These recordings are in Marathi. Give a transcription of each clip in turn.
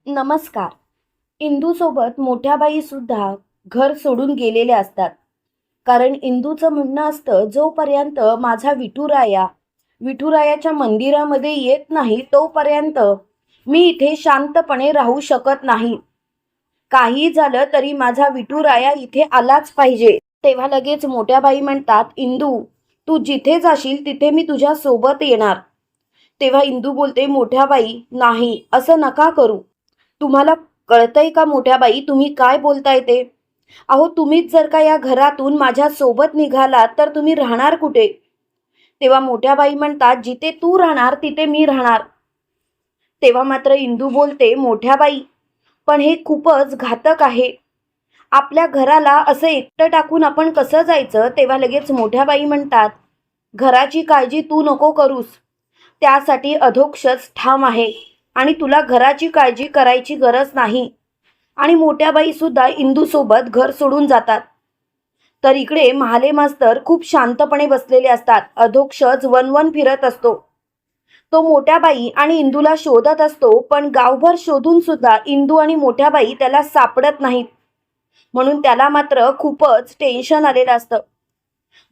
नमस्कार. इंदूसोबत मोठ्या बाई सुद्धा घर सोडून गेलेल्या असतात. कारण इंदूचं म्हणणं असतं, जोपर्यंत माझा विठुरायाच्या मंदिरामध्ये येत नाही तोपर्यंत मी इथे शांतपणे राहू शकत नाही. काही झालं तरी माझा विठुराया इथे आलाच पाहिजे. तेव्हा लगेच मोठ्या बाई म्हणतात, इंदू, तू जिथे जाशील तिथे मी तुझ्या सोबत येणार. तेव्हा इंदू बोलते, मोठ्या बाई, नाही, असं नका करू. तुम्हाला कळतंय का मोठ्या बाई, तुम्ही काय बोलताय ते? अहो, तुम्हीच जर का या घरातून माझ्या सोबत निघालात तर तुम्ही राहणार कुठे? तेव्हा मोठ्या बाई म्हणतात, जिथे तू राहणार तिथे मी राहणार. तेव्हा मात्र इंदू बोलते, मोठ्या बाई, पण हे खूपच घातक आहे. आपल्या घराला असं एकटं टाकून आपण कसं जायचं? तेव्हा लगेच मोठ्या बाई म्हणतात, घराची काळजी तू नको करूस. त्यासाठी अधोक्षज ठाम आहे आणि तुला घराची काळजी करायची गरज नाही. आणि मोठ्या बाई सुद्धा इंदूसोबत घर सोडून जातात. तर इकडे महाले मास्तर खूप शांतपणे बसलेले असतात. अधोक्षज वनवन फिरत असतो. तो मोठ्या बाई आणि इंदूला शोधत असतो, पण गावभर शोधून सुद्धा इंदू आणि मोठ्या बाई त्याला सापडत नाहीत. म्हणून त्याला मात्र खूपच टेन्शन आलेलं असतं.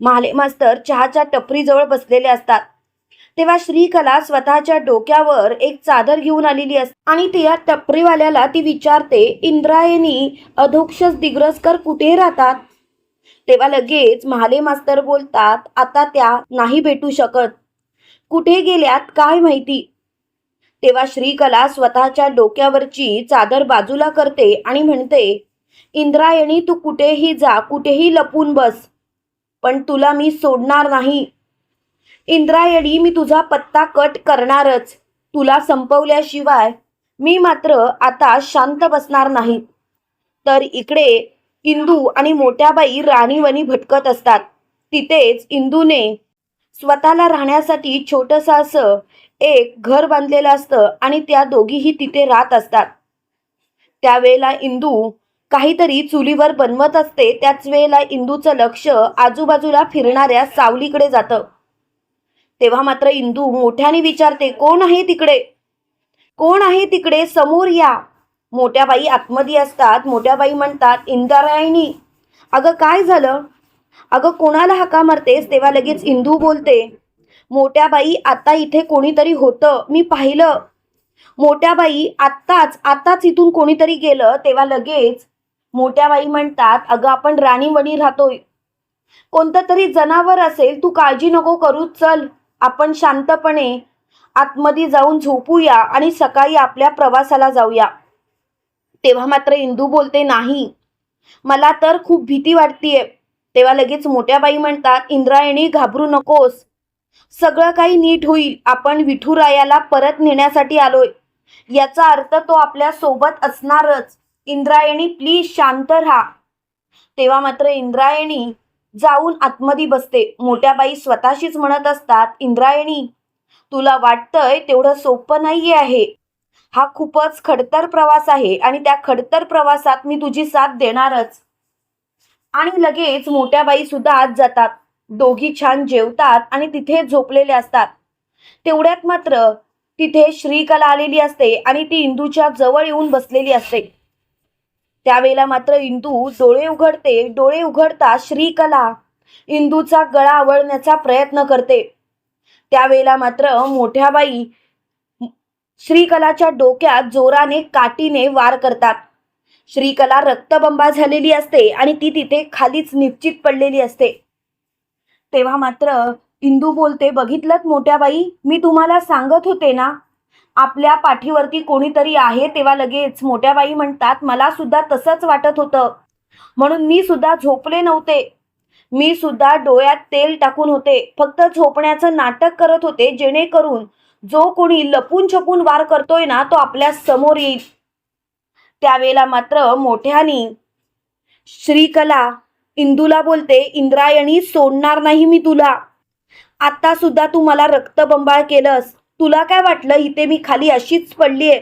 महाले मास्तर चहाच्या टपरीजवळ बसलेले असतात. तेव्हा श्रीकला स्वतःच्या डोक्यावर एक चादर घेऊन आलेली असते आणि ती या टपरीवाल्याला ती विचारते, इंद्रायणी अधोक्षज दिग्रसकर कुठे राहतात? तेव्हा लगेच महाले मास्तर बोलतात, आता त्या नाही भेटू शकत. कुठे गेल्यात काय माहिती. तेव्हा श्रीकला स्वतःच्या डोक्यावरची चादर बाजूला करते आणि म्हणते, इंद्रायणी, तू कुठेही जा, कुठेही लपून बस, पण तुला मी सोडणार नाही. इंद्रायणी, मी तुझा पत्ता कट करणारच. तुला संपवल्याशिवाय मी मात्र आता शांत बसणार नाही. तर इकडे इंदू आणि मोठ्या बाई राणीवनी भटकत असतात. तिथेच इंदूने स्वतःला राहण्यासाठी छोटंसं असं एक घर बांधलेलं असतं आणि त्या दोघीही तिथे राहत असतात. त्यावेळेला इंदू काहीतरी चुलीवर बनवत असते. त्याच वेळेला इंदूचं लक्ष आजूबाजूला फिरणाऱ्या सावलीकडे जातं. तेव्हा मात्र इंदू मोठ्याने विचारते, कोण आहे तिकडे? कोण आहे तिकडे? समोर या. मोठ्या बाई आतमध्ये असतात. मोठ्या बाई म्हणतात, इंद्रायणी, अगं काय झालं? अगं कोणाला हाका मारतेस? तेव्हा लगेच इंदू बोलते, मोठ्या बाई, आता इथे कोणीतरी होतं, मी पाहिलं. मोठ्या बाई, आत्ताच इथून कोणीतरी गेलं. तेव्हा लगेच मोठ्या बाई म्हणतात, अगं आपण राणीवणी राहतोय, कोणतं तरी जनावर असेल, तू काळजी नको करू, चल आपण शांतपणे आतमध्ये जाऊन झोपूया आणि सकाळी आपल्या प्रवासाला जाऊया. तेव्हा मात्र इंदू बोलते, नाही, मला तर खूप भीती वाटतेय. तेव्हा लगेच मोठ्या बाई म्हणतात, इंद्रायणी, घाबरू नकोस, सगळं काही नीट होईल. आपण विठुरायाला परत नेण्यासाठी आलोय, याचा अर्थ तो आपल्या सोबत असणारच. इंद्रायणी, प्लीज शांत राहा. तेव्हा मात्र इंद्रायणी जाऊन आतमध्ये बसते. मोठ्या बाई स्वतःशीच म्हणत असतात, इंद्रायणी, तुला वाटतंय तेवढं सोपं नाहीये आहे. हा खूपच खडतर प्रवास आहे आणि त्या खडतर प्रवासात मी तुझी साथ देणारच. आणि लगेच मोठ्या बाई सुद्धा आत जातात. दोघी छान जेवतात आणि तिथे झोपलेले असतात. तेवढ्यात मात्र तिथे श्रीकला आलेली असते आणि ती इंदूच्या जवळ येऊन बसलेली असते. त्यावेळेला मात्र इंदू डोळे उघडते. डोळे उघडता श्रीकला इंदूचा गळा आवळण्याचा प्रयत्न करते. त्यावेळेला मात्र मोठ्या बाई श्रीकलाच्या डोक्यात जोराने काठीने वार करतात. श्रीकला रक्तबंबा झालेली असते आणि ती तिथे खालीच निश्चित पडलेली असते. तेव्हा मात्र इंदू बोलते, बघितलंत मोठ्या बाई, मी तुम्हाला सांगत होते ना, आपल्या पाठीवरती कोणीतरी आहे. तेव्हा लगेच मोठ्या बाई म्हणतात, मला सुद्धा तसंच वाटत होतं, म्हणून मी सुद्धा झोपले नव्हते. मी सुद्धा डोळ्यात तेल टाकून होते, फक्त झोपण्याचं नाटक करत होते, जेणेकरून जो कोणी लपून छपून वार करतोय ना, तो आपल्या समोर येईल. त्यावेळेला मात्र मोठ्यानी श्रीकला इंदूला बोलते, इंद्रायणी, सोडणार नाही मी तुला. आता सुद्धा तू मला रक्तबंबाळ केलंस. तुला काय वाटलं इथे मी खाली अशीच पडलीये,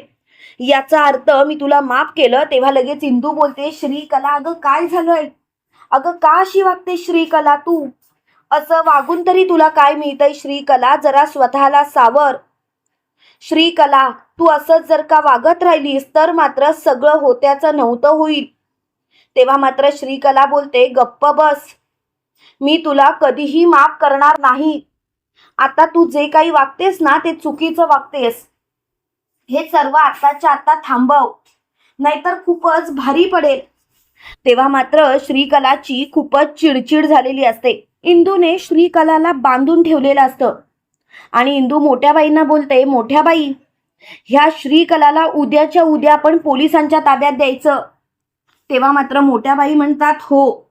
याचा अर्थ मी तुला माफ केलं? तेव्हा लगेच इंदू बोलते, श्रीकला, अगं काय झालंय? अगं का अशी वागते श्रीकला तू? असं वागून तरी तुला काय मिळतंय? श्रीकला, जरा स्वतःला सावर. श्रीकला, तू असंच जर का वागत राहिलीस तर मात्र सगळं होत्याचं नव्हतं होईल. तेव्हा मात्र श्रीकला बोलते, गप्प बस, मी तुला कधीही माफ करणार नाही. आता तू जे काही वागतेस ना ते चुकीचं वागतेस. हे सर्व आताच्या आता थांबव, नाहीतर खूपच भारी पडेल. तेव्हा मात्र श्रीकलाची खूपच चिडचिड झालेली असते. इंदूने श्रीकलाला बांधून ठेवलेलं असतं आणि इंदू मोठ्या बाईंना बोलते, मोठ्या बाई, ह्या श्रीकलाला उद्याच्या उद्या आपण पोलिसांच्या ताब्यात द्यायचं. तेव्हा मात्र मोठ्या बाई म्हणतात, हो.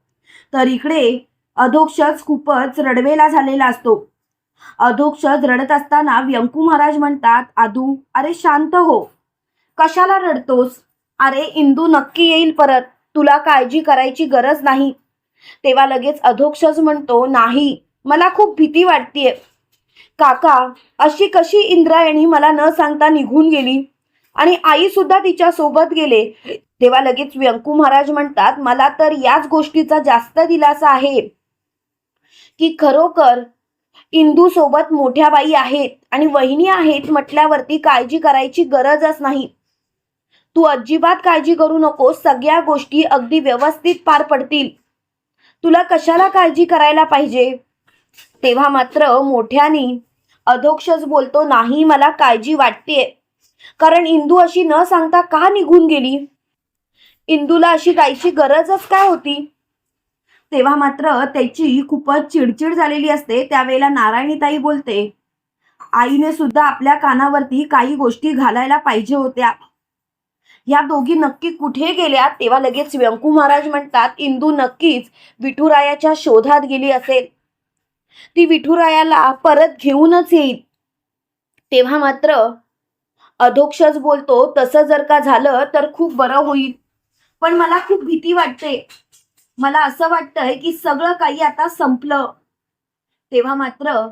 तर इकडे अधोक्षज खूपच रडवेला झालेला असतो. अधोक्षज रडत असताना व्यंकू महाराज म्हणतात, आदू, अरे शांत हो, कशाला रडतोस? अरे इंदू नक्की येईल परत, तुला काळजी करायची गरज नाही. तेव्हा लगेच अधोक्षज म्हणतो, नाही, मला खूप भीती वाटतेय. काका, अशी कशी इंद्रायणी मला न सांगता निघून गेली आणि आई सुद्धा तिच्या सोबत गेले. तेव्हा लगेच व्यंकू महाराज म्हणतात, मला तर याच गोष्टीचा जास्त दिलासा आहे की खरोखर इंदू सोबत मोठ्या बाई आहेत आणि वहिनी आहेत म्हटल्यावरती काळजी करायची गरजच नाही. तू अजिबात काळजी करू नकोस, सगळ्या गोष्टी अगदी व्यवस्थित पार पडतील. तुला कशाला काळजी करायला पाहिजे? तेव्हा मात्र मोठ्यानी अधोक्षज बोलतो, नाही, मला काळजी वाटतेय. कारण इंदू अशी न सांगता का निघून गेली? इंदूला अशी जायची गरजच काय होती? तेव्हा मात्र त्याची खूपच चिडचिड झालेली असते. त्यावेळेला नारायणीताई बोलते, आईने सुद्धा आपल्या कानावरती काही गोष्टी घालायला पाहिजे होत्या. या दोघी नक्की कुठे गेल्या? तेव्हा लगेच व्यंकू महाराज म्हणतात, इंदू नक्कीच विठुरायाच्या शोधात गेली असेल. ती विठुरायाला परत घेऊनच येईल. तेव्हा मात्र अधोक्षज बोलतो, तसं जर का झालं तर खूप बरं होईल, पण मला खूप भीती वाटते. मला असं वाटतंय की सगळं काही आता संपलं. तेव्हा मात्र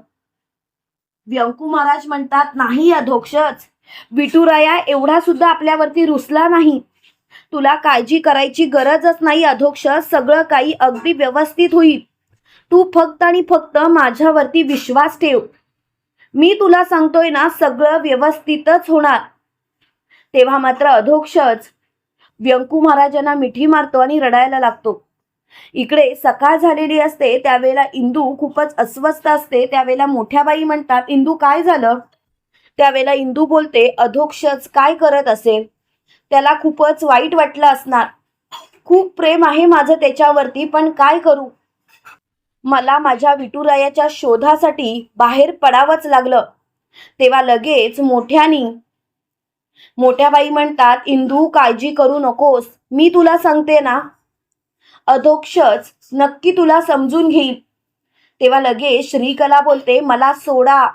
व्यंकू महाराज म्हणतात, नाही अधोक्षज, विठुराया एवढा सुद्धा आपल्यावरती रुसला नाही. तुला काळजी करायची गरजच नाही अधोक्षज, सगळं काही अगदी व्यवस्थित होईल. तू फक्त आणि फक्त माझ्यावरती विश्वास ठेव. मी तुला सांगतोय ना, सगळं व्यवस्थितच होणार. तेव्हा मात्र अधोक्षज व्यंकू महाराजांना मिठी मारतो आणि रडायला लागतो. इकडे सकाळ झालेली असते. त्यावेळेला इंदू खूपच अस्वस्थ असते. त्यावेळेला मोठ्या बाई म्हणतात, इंदू काय झालं? त्यावेळेला इंदू बोलते, अधोक्षज काय करत असेल? त्याला खूपच वाईट वाटलं असणार. खूप प्रेम आहे माझं त्याच्यावरती, पण काय करू, मला माझ्या विठुरायाच्या शोधासाठी बाहेर पडावंच लागलं. तेव्हा लगेच मोठ्या बाई म्हणतात, इंदू काळजी करू नकोस, मी तुला सांगते ना, अधोक्षज नक्की तुला समजून घेईल. तेव्हा लगेच श्रीकला बोलते, मला सोडा,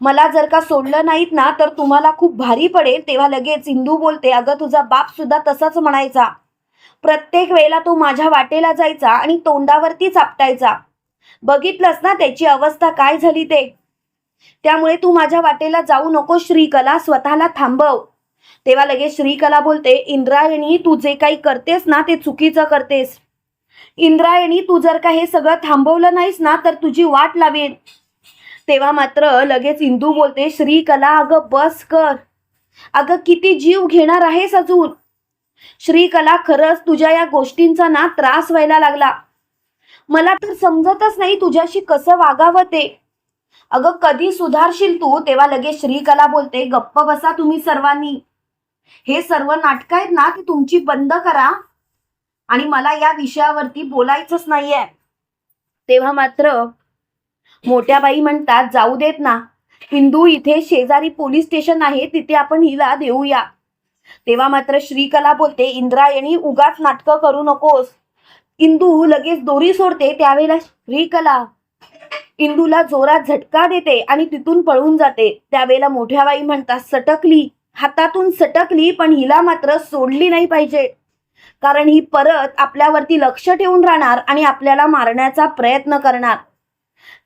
मला जर का सोडलं नाहीत ना तर तुम्हाला खूप भारी पडेल. तेव्हा लगेच इंदू बोलते, अगं तुझा बाप सुद्धा तसाच म्हणायचा. प्रत्येक वेळेला तो माझ्या वाटेला जायचा आणि तोंडावरतीच आपटायचा. बघितलंस ना त्याची अवस्था काय झाली ते. त्यामुळे तू माझ्या वाटेला जाऊ नको श्रीकला, स्वतःला थांबव. तेव्हा लगेच श्रीकला बोलते, इंद्रायणी तू जे काही करतेस ना ते चुकीचं करतेस. इंद्रायणी तू जर का हे सगळं थांबवलं नाहीस ना तर तुझी वाट लावेल. तेव्हा मात्र लगेच इंदू बोलते, श्रीकला अगं बस कर, अगं किती जीव घेणार आहेस अजून? श्रीकला खरंच तुझ्या या गोष्टींचा ना त्रास व्हायला लागला. मला तर समजतच नाही तुझ्याशी कसं वागावं ते. अगं कधी सुधारशील तू? तेव्हा लगेच श्रीकला बोलते, गप्प बसा तुम्ही सर्वांनी, हे सर्व नाटकं आहेत ना ती तुमची बंद करा आणि मला या विषयावरती बोलायचंच नाहीये. तेव्हा मात्र मोठ्या बाई म्हणतात, जाऊ देत ना हिंदू, इथे शेजारी पोलीस स्टेशन आहे, तिथे आपण हिला देऊया. तेव्हा मात्र श्रीकला बोलते, इंद्रायणी उगाच नाटकं करू नकोस. इंदू लगेच दोरी सोडते. त्यावेळेला श्रीकला इंदूला जोरात झटका देते आणि तिथून पळून जाते. त्यावेळेला मोठ्या बाई म्हणतात, सटकली, हातातून सटकली, पण हिला मात्र सोडली नाही पाहिजे, कारण ही परत आपल्यावरती लक्ष ठेवून राहणार आणि आपल्याला मारण्याचा प्रयत्न करणार.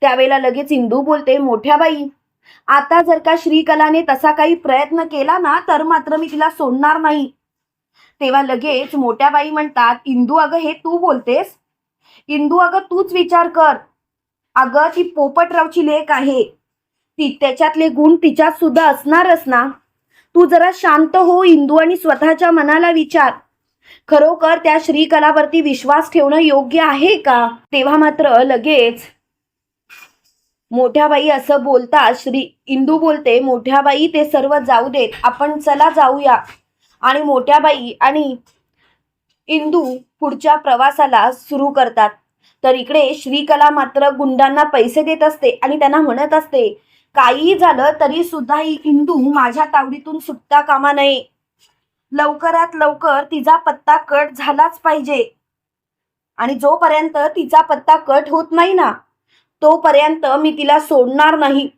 त्यावेळेला लगेच इंदू बोलते, मोठ्या बाई, आता जर का श्रीकलाने तसा काही प्रयत्न केला ना तर मात्र मी तिला सोडणार नाही. तेव्हा लगेच मोठ्या बाई म्हणतात, इंदू अगं हे तू बोलतेस? इंदू अगं तूच विचार कर, अगं ती पोपटरावची लेक आहे, ती त्याच्यातले गुण तिच्यात सुद्धा असणारच ना. तू जरा शांत हो इंदू आणि स्वतःच्या मनाला विचार, खरोखर त्या श्रीकलावरती विश्वास ठेवणं योग्य आहे का? तेव्हा मात्र लगेच मोठ्या बाई असं बोलतात. इंदू बोलते, मोठ्या बाई ते सर्व जाऊ देत, आपण चला जाऊया. आणि मोठ्या बाई आणि इंदू पुढच्या प्रवासाला सुरू करतात. तर इकडे श्रीकला मात्र गुंडांना पैसे देत असते आणि त्यांना म्हणत असते, काहीही झालं तरी सुद्धा ही इंदू माझ्या तावडीतून सुटता कामा नये. लवकरात लवकर तिचा पत्ता कट झालाच पाहिजे. आणि जोपर्यंत तिचा पत्ता कट होत नाही ना, तोपर्यंत मी तिला सोडणार नाही.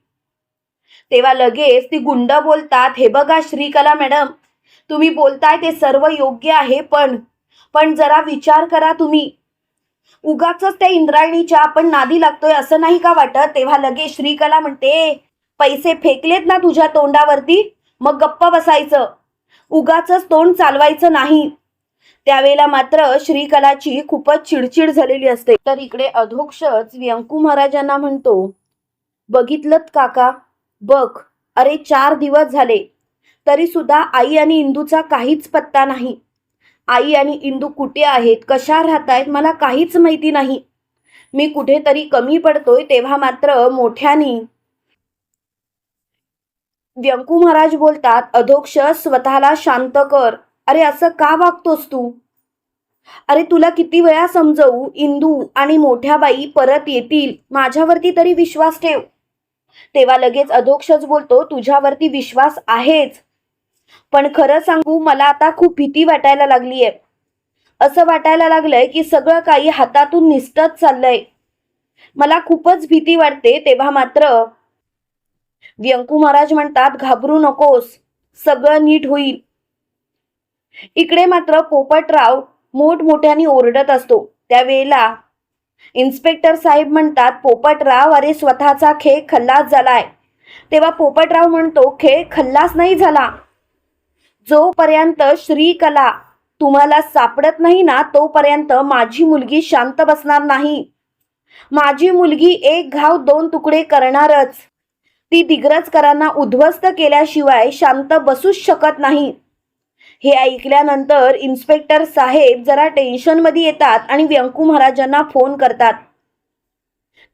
तेव्हा लगेच ती गुंड बोलतात, हे बघा श्रीकला मॅडम, तुम्ही बोलताय ते सर्व योग्य आहे, पण जरा विचार करा तुम्ही. उगाचच त्या इंद्रायणीच्या आपण नादी लागतोय असं नाही का वाटत? तेव्हा लगेच श्रीकला म्हणते, पैसे फेकलेत ना तुझ्या तोंडावरती, मग गप्प बसायचं, उगाचच तोंड चालवायचं नाही. त्यावेळेला मात्र श्रीकलाची खूपच चिडचिड झालेली असते. तर इकडे अधोक्षच व्यंकू महाराजांना म्हणतो, बघितलत काका, बघ, अरे 4 दिवस झाले तरी सुद्धा आई आणि इंदूचा काहीच पत्ता नाही. आई आणि इंदू कुठे आहेत, कशा राहत आहेत, मला काहीच माहिती नाही. मी कुठेतरी कमी पडतोय. तेव्हा मात्र मोठ्यानी व्यंकू महाराज बोलतात, अधोक्ष स्वतःला शांत कर. अरे असं का वागतोस तू? अरे तुला किती वेळा समजवू, इंदू आणि मोठ्या बाई परत येतील, माझ्यावरती तरी विश्वास ठेव. तेव्हा लगेच अधोक्षच बोलतो, तुझ्यावरती विश्वास आहेच, पण खरं सांगू मला आता खूप भीती वाटायला लागलीये. असं वाटायला लागलंय की सगळं काही हातातून निसटत चाललंय. मला खूपच भीती वाटते. तेव्हा मात्र व्यंकू महाराज म्हणतात, घाबरू नकोस, सगळं नीट होईल. इकडे मात्र पोपटराव मोठमोठ्याने ओरडत असतो. त्यावेळेला इन्स्पेक्टर साहेब म्हणतात, पोपटराव, अरे स्वतःचा खेळ खल्लास झालाय. तेव्हा पोपटराव म्हणतो, खेळ खल्लास नाही झाला. जोपर्यंत श्रीकला तुम्हाला सापडत नाही ना, तोपर्यंत माझी मुलगी शांत बसणार नाही. माझी मुलगी एक घाव 2 तुकडे करणारच. ती दिग्रजकरांना उद्ध्वस्त केल्याशिवाय शांत बसूच शकत नाही. हे ऐकल्यानंतर इन्स्पेक्टर साहेब जरा टेन्शनमध्ये येतात आणि व्यंकू महाराजांना फोन करतात.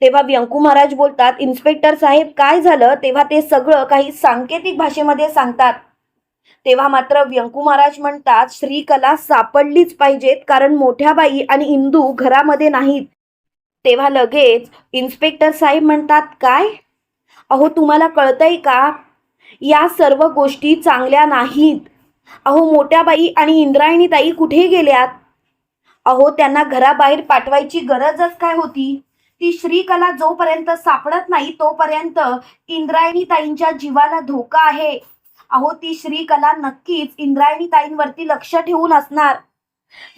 तेव्हा व्यंकू महाराज बोलतात, इन्स्पेक्टर साहेब काय झालं? तेव्हा ते सगळं काही सांकेतिक भाषेमध्ये सांगतात. तेव्हा मात्र व्यंकू महाराज म्हणतात, श्रीकला सापडलीच पाहिजेत, कारण मोठ्या बाई आणि इंदू घरामध्ये नाहीत. तेव्हा लगेच इन्स्पेक्टर साहेब म्हणतात, काय? अहो तुम्हाला कळतंय का, या सर्व गोष्टी चांगल्या नाहीत. अहो मोठ्या बाई आणि इंद्रायणी ताई कुठे गेल्यात? अहो त्यांना घराबाहेर पाठवायची गरजच काय होती? ती श्रीकला जोपर्यंत सापडत नाही तोपर्यंत इंद्रायणी ताईंच्या जीवाला धोका आहे. अहो ती श्रीकला नक्कीच इंद्रायणी ताईंवरती लक्ष ठेवून असणार.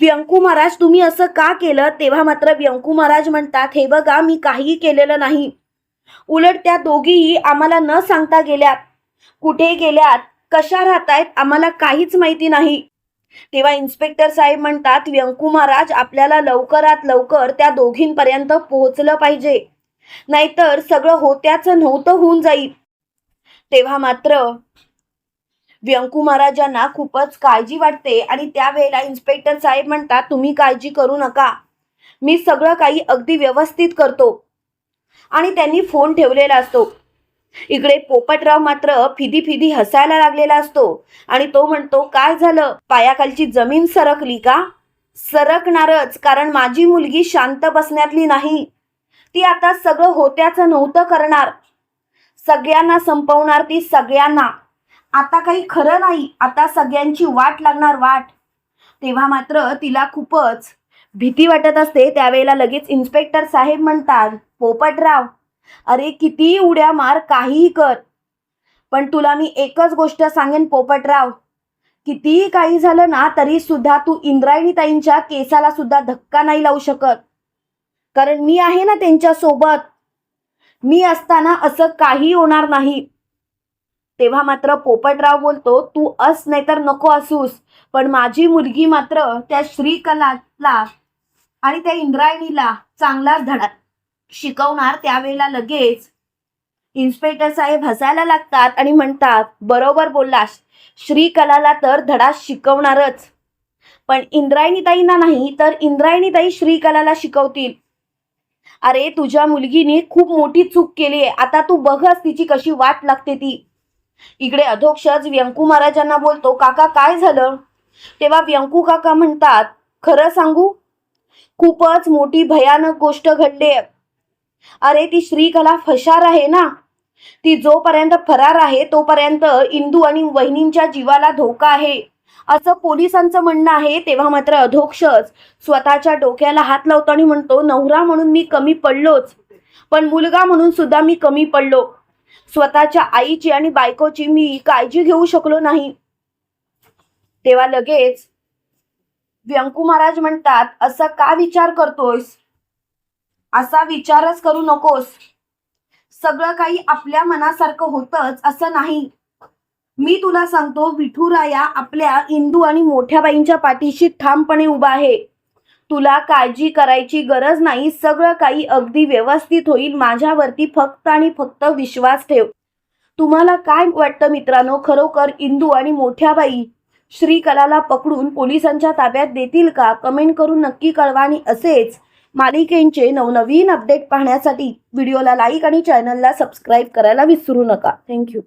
व्यंकू महाराज तुम्ही असं का केलं? तेव्हा मात्र व्यंकू महाराज म्हणतात, हे बघा, मी काहीही केलेलं नाही. उलट त्या दोघीही आम्हाला न सांगता गेल्यात. कुठे गेल्यात, कशा राहतायत, आम्हाला काहीच माहिती नाही. तेव्हा इन्स्पेक्टर साहेब म्हणतात, व्यंकू महाराज, आपल्याला लवकरात लवकर त्या दोघींपर्यंत पोहोचलं पाहिजे, नाहीतर सगळं होत्याचं नव्हतं होऊन जाईल. तेव्हा मात्र व्यंकू महाराजांना खूपच काळजी वाटते आणि त्यावेळेला इन्स्पेक्टर साहेब म्हणतात, तुम्ही काळजी करू नका, मी सगळं काही अगदी व्यवस्थित करतो. आणि त्यांनी फोन ठेवलेला असतो. इकडे पोपटराव मात्र फिदी फिदी हसायला लागलेला असतो आणि तो म्हणतो, काय झालं, पायाखालची जमीन सरकली का? सरकणारच, कारण माझी मुलगी शांत बसण्यातली नाही. ती आता सगळं होत्याचं नव्हतं करणार, सगळ्यांना संपवणार ती, सगळ्यांना. आता काही खरं नाही, आता सगळ्यांची वाट लागणार, वाट. तेव्हा मात्र तिला खूपच भीती वाटत असते. त्यावेळेला लगेच इन्स्पेक्टर साहेब म्हणतात, पोपटराव, अरे कितीही उड्या मार, काहीही कर, पण तुला मी एकच गोष्ट सांगेन पोपटराव, कितीही काही झालं ना तरी सुद्धा तू इंद्रायणी ताईंच्या केसाला सुद्धा धक्का नाही लावू शकत, कारण मी आहे ना त्यांच्या सोबत. मी असताना असं काही होणार नाही. तेव्हा मात्र पोपटराव बोलतो, तू अस नाही तर नको असूस, पण माझी मुलगी मात्र त्या श्रीकलाला आणि त्या इंद्रायणीला चांगलाच धडा शिकवणार. त्यावेळेला लगेच इन्स्पेक्टर साहेब हसायला लागतात आणि म्हणतात, बरोबर बोललास, श्रीकलाला तर धडा शिकवणारच. पण इंद्रायणीताईंना नाही तर इंद्रायणीताई श्रीकलाला शिकवतील. अरे तुझ्या मुलगीने खूप मोठी चूक केली आहे, आता तू बघच तिची कशी वाट लागते ती. इकडे अधोक्षज व्यंकू महाराजांना बोलतो, काका काय झालं? तेव्हा व्यंकू काका म्हणतात, खरं सांगू, खूपच मोठी भयानक गोष्ट घडली. अरे ती श्रीकला फशार आहे ना, ती जोपर्यंत फरार आहे तोपर्यंत इंदू आणि वहिनींच्या जीवाला धोका आहे असं पोलिसांचं म्हणणं आहे. तेव्हा मात्र अधोक्षज स्वतःच्या डोक्याला हात लावतो आणि म्हणतो, नवरा म्हणून मी कमी पडलोच, पण मुलगा म्हणून सुद्धा मी कमी पडलो. स्वतःच्या आईची आणि बायकोची मी काळजी घेऊ शकलो नाही. तेव्हा लगेच व्यंकू महाराज म्हणतात, असं का विचार करतोयस? असा विचारच करू नकोस. सगळं काही आपल्या मनासारखं होतच असं नाही. मी तुला सांगतो, विठुराया आपल्या इंदू आणि मोठ्या बाईंच्या पाठीशी ठामपणे उभा आहे. तुला काळजी करायची गरज नाही, सगळं काही अगदी व्यवस्थित होईल. माझ्यावरती फक्त आणि फक्त विश्वास ठेव. तुम्हाला काय वाटतं मित्रांनो, खरोखर इंदू आणि मोठ्या बाई श्रीकलाला पकडून पोलिसांच्या ताब्यात देतील का? कमेंट करून नक्की कळवा. आणि असेच मालिकेंचे नवनवीन अपडेट पाहण्यासाठी व्हिडिओला लाईक आणि चॅनलला सबस्क्राईब करायला विसरू नका. थँक्यू.